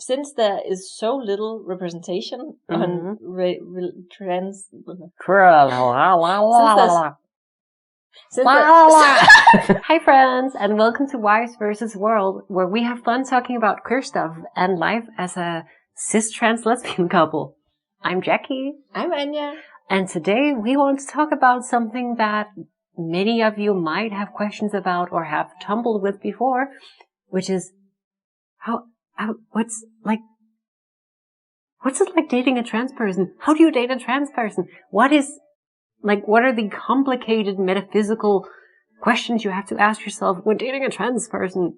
since there is so little representation on trans... Hi friends, and welcome to Wives vs. World, where we have fun talking about queer stuff and life as a cis-trans lesbian couple. I'm Jackie. I'm Anya. And today we want to talk about something that many of you might have questions about or have tumbled with before, which is what's it like dating a trans person? How do you date a trans person? What are the complicated metaphysical questions you have to ask yourself when dating a trans person?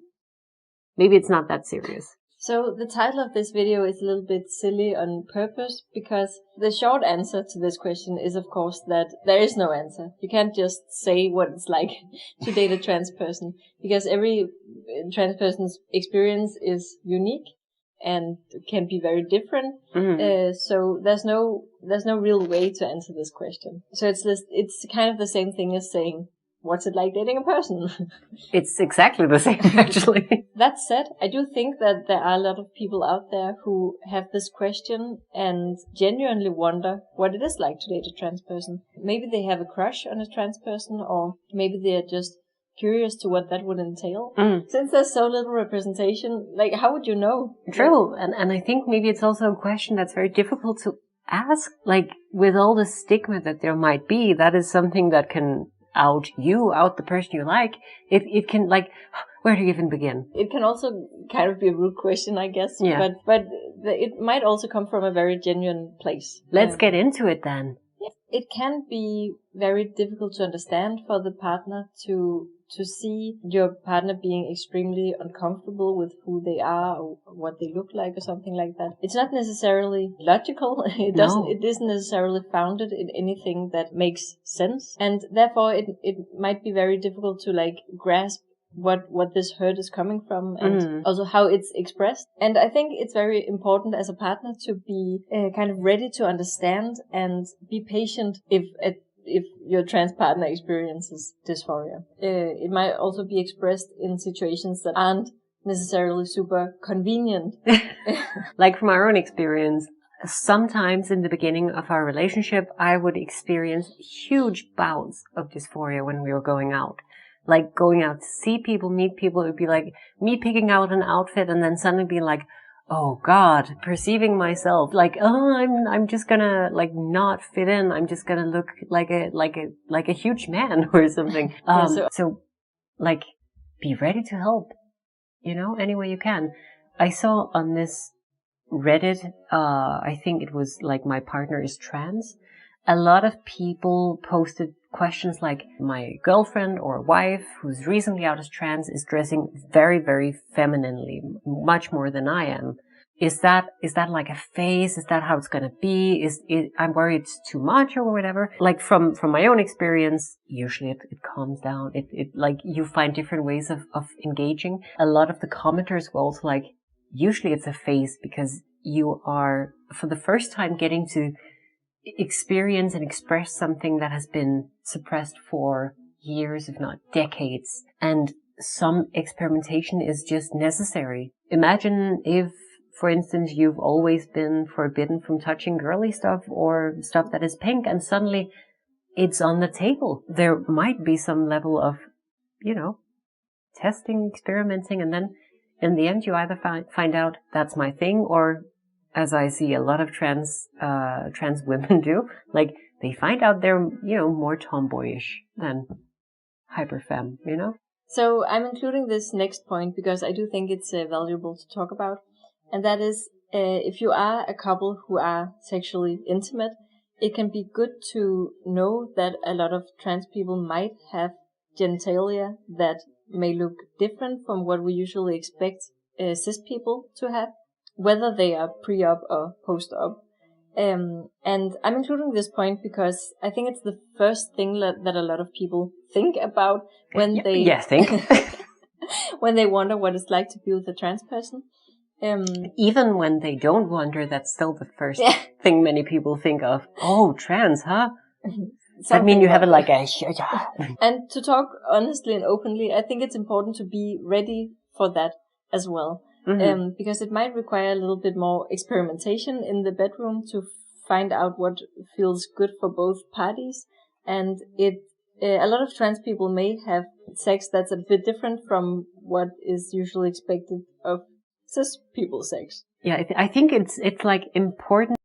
Maybe it's not that serious. So the title of this video is a little bit silly on purpose, because the short answer to this question is, of course, that there is no answer. You can't just say what it's like to date a trans person, because every trans person's experience is unique and can be very different. So there's no real way to answer this question. So it's kind of the same thing as saying, what's it like dating a person? It's exactly the same, actually. That said, I do think that there are a lot of people out there who have this question and genuinely wonder what it is like to date a trans person. Maybe they have a crush on a trans person, or maybe they're just curious to what that would entail. Since there's so little representation, how would you know? True. And I think maybe it's also a question that's very difficult to ask. With all the stigma that there might be, that is something that can out the person you like. It can, where do you even begin? It can also kind of be a rude question, I guess. Yeah. But it might also come from a very genuine place. Let's get into it then. It can be very difficult to understand for the partner to see your partner being extremely uncomfortable with who they are or what they look like or something like that. It's not necessarily logical. It isn't necessarily founded in anything that makes sense. And therefore it might be very difficult to grasp what this hurt is coming from, and also how it's expressed. And I think it's very important as a partner to be kind of ready to understand and be patient if your trans partner experiences dysphoria. It might also be expressed in situations that aren't necessarily super convenient. From our own experience, sometimes in the beginning of our relationship, I would experience huge bouts of dysphoria when we were going out. Going out to see people, meet people. It would be like me picking out an outfit and then suddenly being like, oh God, perceiving myself I'm just gonna not fit in. I'm just gonna look like a huge man or something. Be ready to help, any way you can. I saw on this Reddit, I think it was my partner is trans. A lot of people posted questions like, my girlfriend or wife who's recently out as trans is dressing very, very femininely, much more than I am. Is that like a phase? Is that how it's going to be? I'm worried it's too much or whatever. From my own experience, usually it calms down. You find different ways of engaging. A lot of the commenters were also usually it's a phase because you are for the first time getting to experience and express something that has been suppressed for years, if not decades. And some experimentation is just necessary. Imagine if, for instance, you've always been forbidden from touching girly stuff or stuff that is pink, and suddenly it's on the table. There might be some level of, testing, experimenting, and then in the end you either find out that's my thing, or as I see a lot of trans women do, they find out they're, more tomboyish than hyperfemme, So I'm including this next point because I do think it's valuable to talk about. And that is, if you are a couple who are sexually intimate, it can be good to know that a lot of trans people might have genitalia that may look different from what we usually expect cis people to have, whether they are pre-op or post-op. And I'm including this point because I think it's the first thing that a lot of people think about when they when they wonder what it's like to be with a trans person. Even when they don't wonder, that's still the first thing many people think of. Oh, trans, huh? I mean, you have it like a... And to talk honestly and openly, I think it's important to be ready for that as well. because it might require a little bit more experimentation in the bedroom to find out what feels good for both parties. And a lot of trans people may have sex that's a bit different from what is usually expected of cis people sex. Yeah, I think it's like important